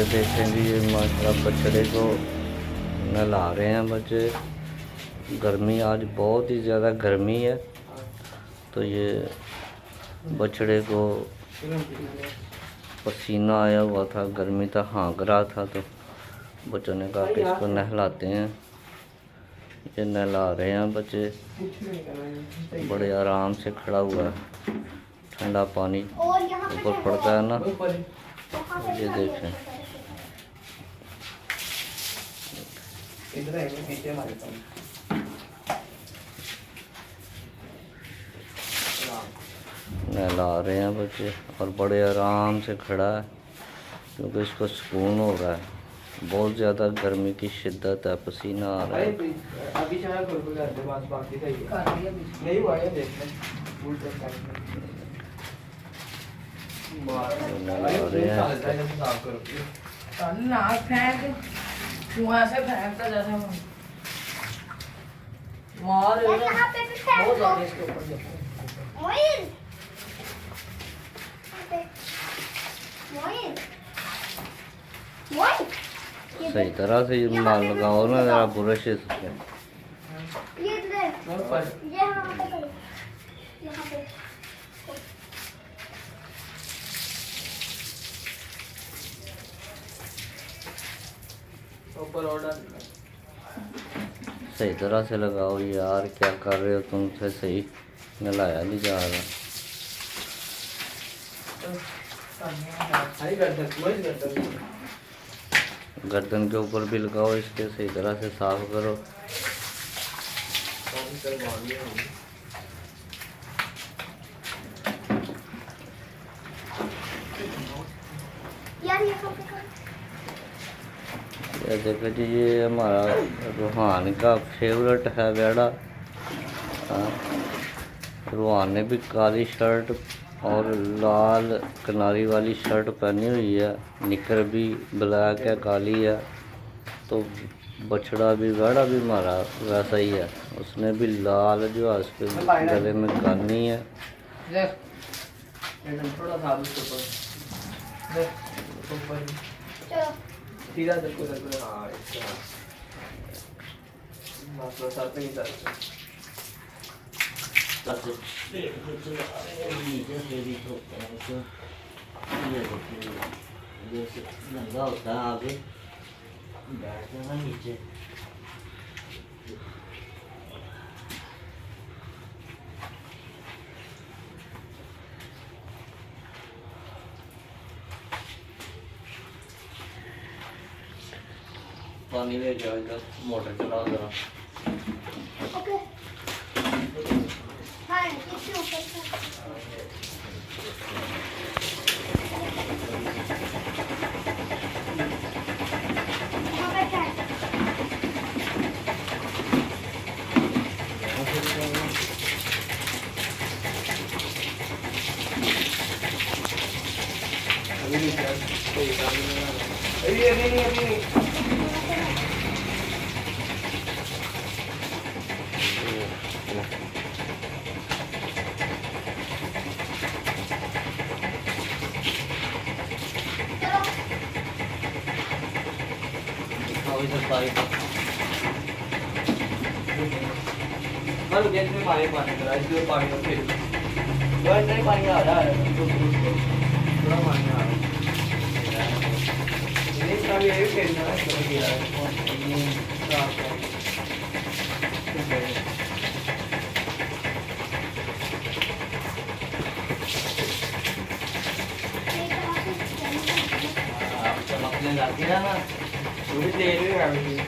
ये देखें जी, ये माशाल्लाह बछड़े को नहला रहे हैं बच्चे। गर्मी आज बहुत ही ज़्यादा गर्मी है, तो ये बछड़े को पसीना आया हुआ था, गर्मी था, हाँक रहा था, तो बच्चों ने कहा कि इसको नहलाते हैं। ये नहला रहे हैं बच्चे, बड़े आराम से खड़ा हुआ है। ठंडा पानी ऊपर पड़ता है ना, ये देखें। नहला रहे हैं बच्चे और बड़े आराम से खड़ा है, क्योंकि इसको सुकून हो रहा है। बहुत ज़्यादा गर्मी की शिद्दत है, पसीना आ रहा है। सही तरह से मार लगाओ ना जरा, ब्रश से। सही तरह से लगाओ यार, क्या कर रहे हो तुमसे सही नहलाया नहीं जा रहा। गर्दन के ऊपर भी लगाओ, इसके सही तरह से साफ करो। ये देखो जी, ये हमारा रूहान का फेवरेट है बेड़ा। रूहान ने भी काली शर्ट और लाल किनारी वाली शर्ट पहनी हुई है, निकर भी ब्लैक है, काली है। तो बछड़ा भी, बेड़ा भी हमारा वैसा ही है। उसने भी लाल जो है उसके गले में गानी है। जैसे नंगा होता है, आगे बैठ जाना नीचे। पानी ले जाओ, इधर मोटर चलाओ जरा। में पानी पानी करा, इसलिए पानी में फिर नहीं पानी आ रहा है, थोड़ा पानी आ रहा है। ये खेलना है, थोड़ा गिरा है। आप चमकने जाती है ना, वो भी तेल भी है।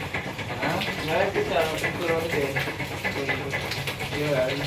हाँ, मैं भी चलो तेल ये आ रही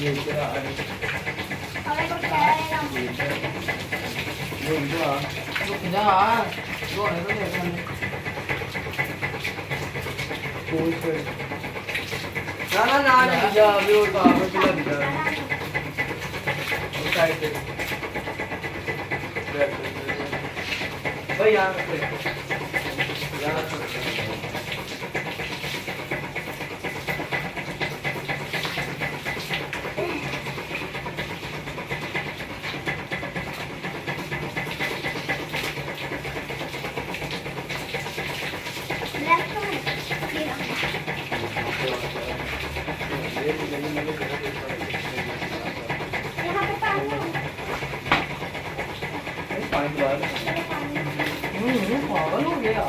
डबल हो गया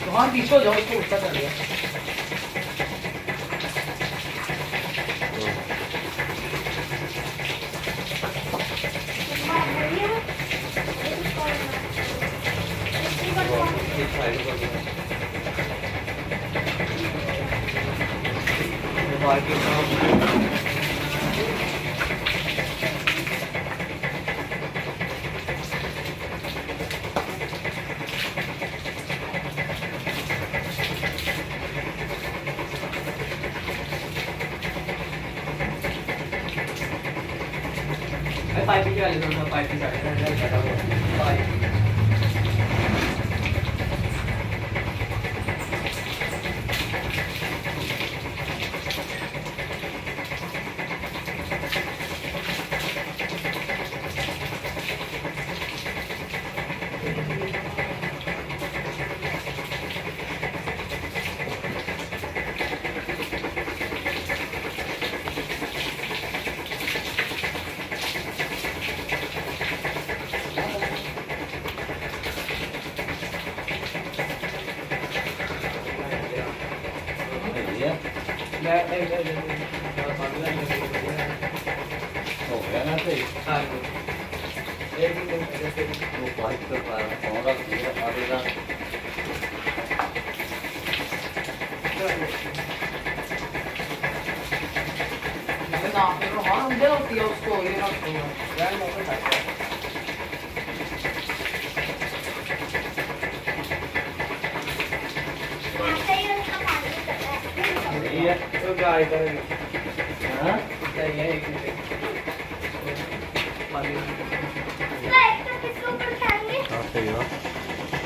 तो हाँ पीछे हो जाओ उसको उल्टा कर दिया पाइप की वाली तो पाइप की साइड हो गया ना सही हाँ वो पाइप पे पाउंड रख दिया आगे का ना फिर हाँ मुझे होती है उसको ये ना उसको यार मौका खाते हैं नहीं है तो गाय करेंगे हाँ चाहिए एक मिनट